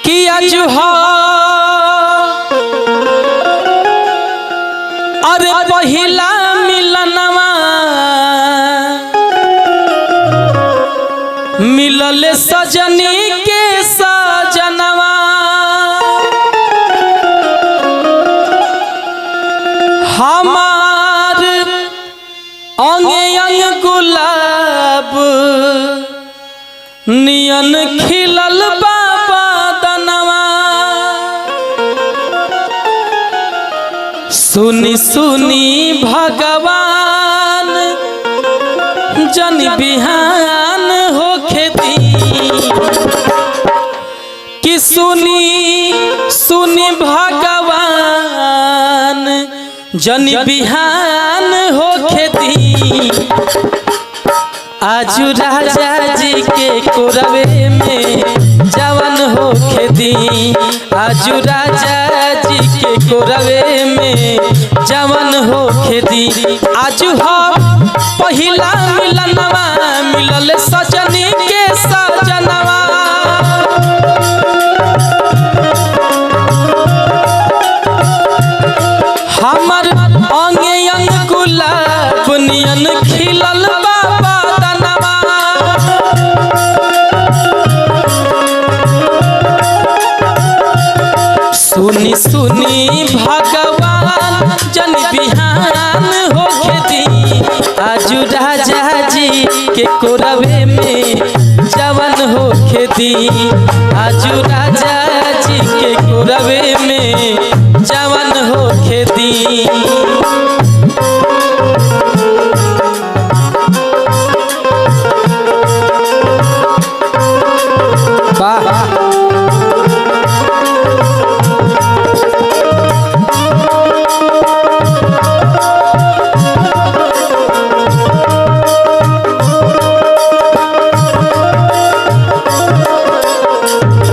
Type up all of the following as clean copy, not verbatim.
कि आज हो अरे पहिला मिलनवा मिलल सजनी के सजनवा हमार अंगे अंग गुलाब नियन खिलल बाबा दनवा सुनी सुनी भगवान जन बिहान होखे दी कि सुनी सुनी भगवान जन बिहान होखे दी आजू राजा जी के कोरवे में जवन होखे दी आजू राजा जी के कोरवे में जवन होखे दी आजू हो पहिला मिलनवा मिलल सजनी के सजनवा हमर अंगे अंग गुलाब नियन खिलल बाबा दनवा सुनी सुनी भगवान जन बिहान होखे दी आजू राजा जी के कोरवे में जवन होखे दी आजू राजा जी के कोरवे में जवन होखे दी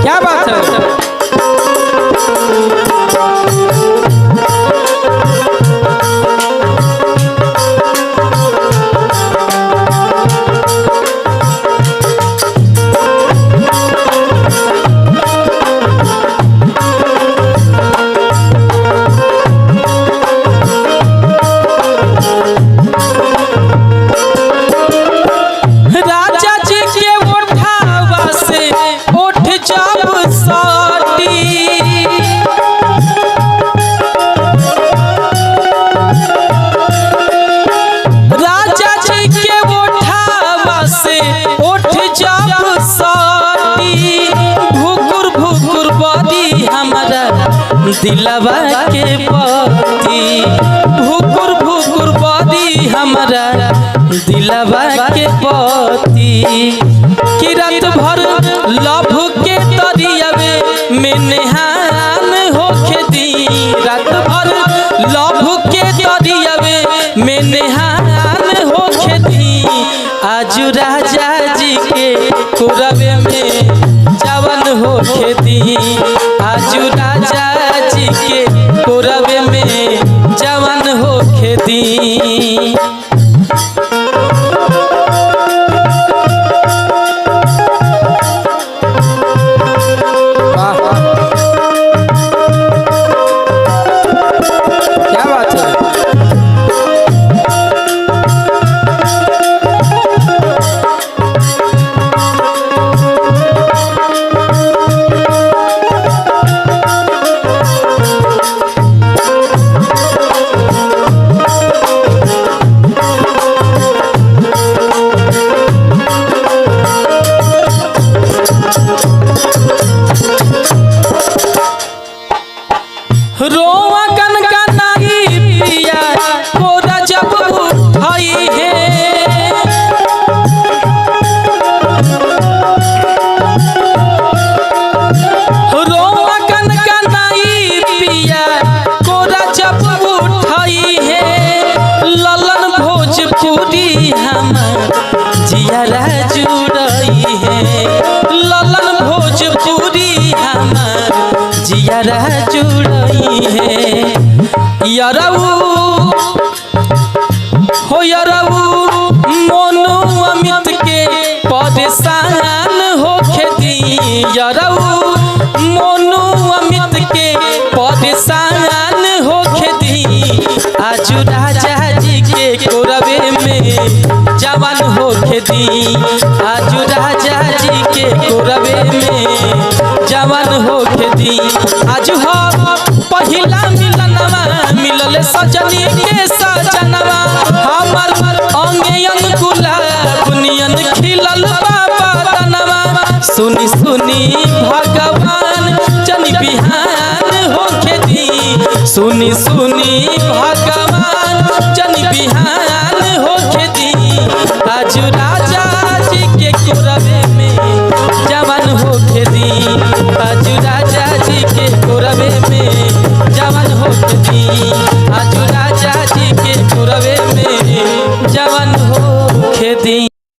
क्या बात है राजा जी के उठावा से उठ जब साटी राजा जी के उठावा से उठ जब साटी भुकुर भुकुर बदी हमारा दिलवा के पति भुकुर भुकुर बदी हमारा दिलवा के पति कि रात भर लभ के तरियावे में नेहान होखे दी रात भर लभ के तरियावे में नेहान होखे दी आजू राजा जी के कोरवे में जवन होखे दी आजू राजा जी के कोरवे में जवन होखे दी क्या बात है रोवा कन का नाई पिया कोरा जब उठाई है रोवा कन का नाई पिया कोरा जब उठाई है ललन भोजपुरी हम जियारा जुड़ई है ललन भोजपुरी हम जियारा जुड़ई है यारऊ हो यारऊ मोनू अमित के परेशान होखे दी यारऊ होके दी आज राजा जी के कोरवे में जवान होके दी। आज हो पहिला मिलनवा मिलल सजनी के सजनवा हमर अंगे अंग गुलाब नियन खिलल बाबा दनवा। सुनी सुनी भगवान